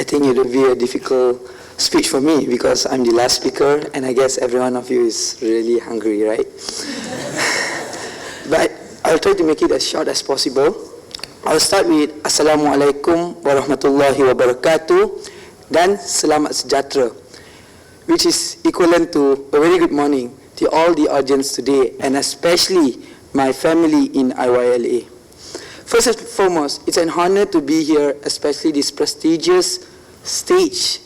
think it will be a difficult speech for me because I'm the last speaker, and I guess every one of you is really hungry, right? But I'll try to make it as short as possible. I'll start with Assalamualaikum warahmatullahi wabarakatuh dan Selamat Sejahtera, which is equivalent to a very good morning to all the audience today, and especially my family in IYLA. First and foremost, it's an honor to be here, especially this prestigious stage,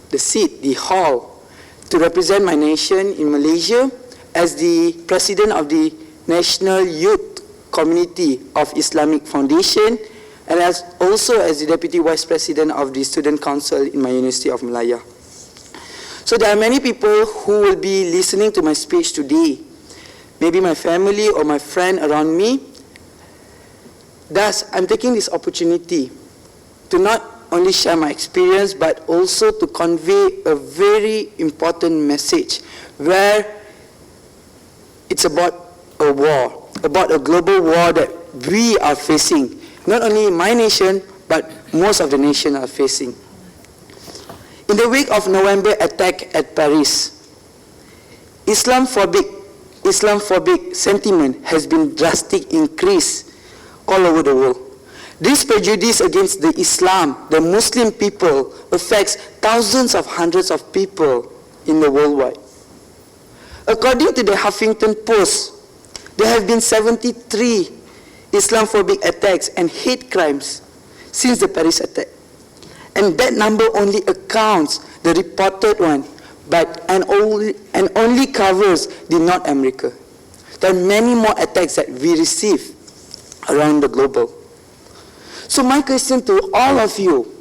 the seat, the hall, to represent my nation in Malaysia as the president of the National Youth Community of Islamic Foundation, and also as the Deputy Vice President of the Student Council in my University of Malaya. So there are many people who will be listening to my speech today, maybe my family or my friend around me. Thus, I'm taking this opportunity to not only share my experience, but also to convey a very important message where it's about a war, about a global war that we are facing. Not only my nation, but most of the nation are facing. In the wake of November attack at Paris, Islamophobic sentiment has been drastic increase all over the world. This prejudice against the Islam, the Muslim people, affects thousands of hundreds of people in the worldwide. According to the Huffington Post, there have been 73 Islamophobic attacks and hate crimes since the Paris attack. And that number only accounts the reported one, and only covers the North America. There are many more attacks that we receive around the globe. So my question to all of you,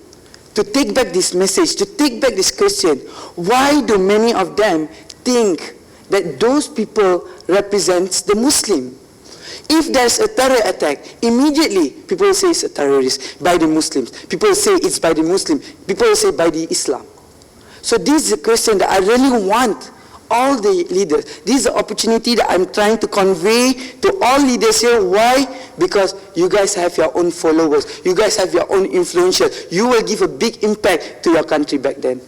to take back this message, to take back this question, why do many of them think that those people represents the Muslim? If there's a terror attack, immediately people say it's a terrorist by the Muslims. People say it's by the Muslim. People say by the Islam. So this is a question that I really want all the leaders. This is the opportunity that I'm trying to convey to all leaders here. Why? Because you guys have your own followers. You guys have your own influentials. You will give a big impact to your country back then.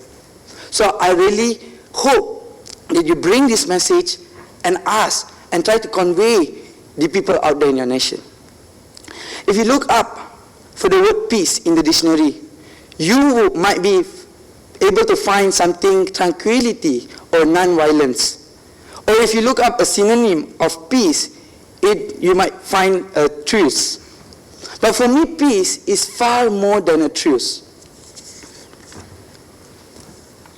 So I really hope that you bring this message and ask and try to convey the people out there in your nation. If you look up for the word peace in the dictionary, you might be able to find something tranquility or non-violence. Or if you look up a synonym of peace, you might find a truce. But for me, peace is far more than a truce.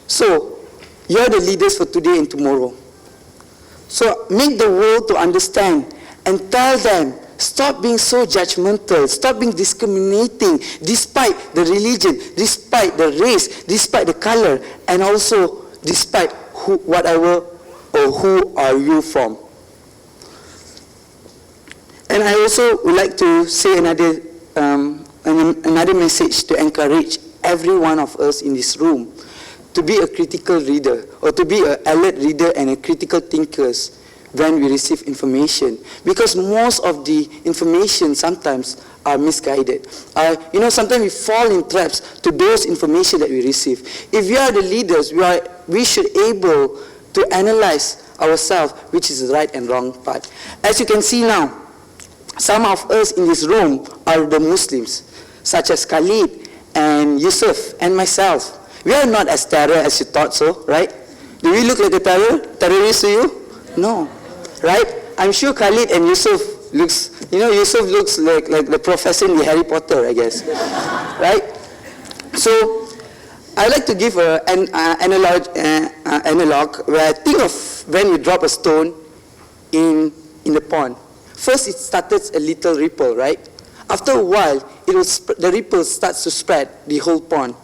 So, you're the leaders for today and tomorrow. So make the world to understand and tell them, stop being so judgmental, stop being discriminating despite the religion, despite the race, despite the color, and also despite whatever or who are you from. And I also would like to say another message to encourage every one of us in this room to be a critical reader, or to be an alert reader and a critical thinkers when we receive information, because most of the information sometimes are misguided. Sometimes we fall in traps to those information that we receive. If we are the leaders, we should able to analyze ourselves, which is the right and wrong part. As you can see now, some of us in this room are the Muslims, such as Khalid and Yusuf and myself. We are not as terror as you thought so, right? Do we look like a terrorist to you? No. Right? I'm sure Khalid and Yusuf looks like the professor in the Harry Potter, I guess. Right? So, I like to give an analog where I think of when you drop a stone in the pond. First, it started a little ripple, right? After a while, the ripple starts to spread the whole pond.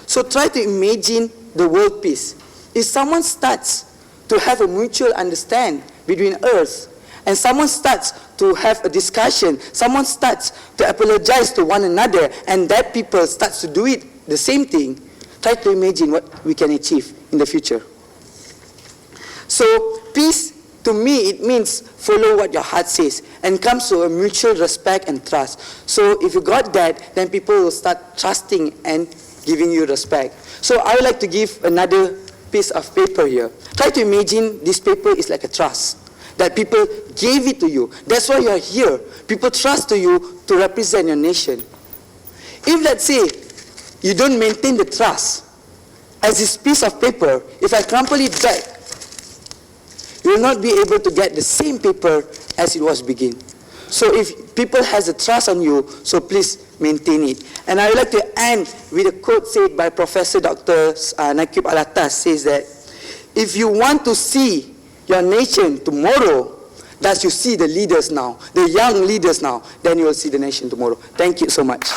So try to imagine the world peace. If someone starts to have a mutual understanding between Earth, and someone starts to have a discussion, someone starts to apologize to one another, and that people starts to do it, the same thing, try to imagine what we can achieve in the future. So peace, to me, it means follow what your heart says, and comes to a mutual respect and trust. So if you got that, then people will start trusting and giving you respect. So I would like to give another piece of paper here. Try to imagine this paper is like a trust, that people gave it to you. That's why you are here. People trust to you to represent your nation. If, let's say, you don't maintain the trust, as this piece of paper, if I crumple it back, you will not be able to get the same paper as it was begin. So if people has a trust on you, so please maintain it. And I would like to end with a quote said by Professor Dr. Nakib Alatas, says that, if you want to see your nation tomorrow, thus you see the leaders now, the young leaders now, then you will see the nation tomorrow. Thank you so much.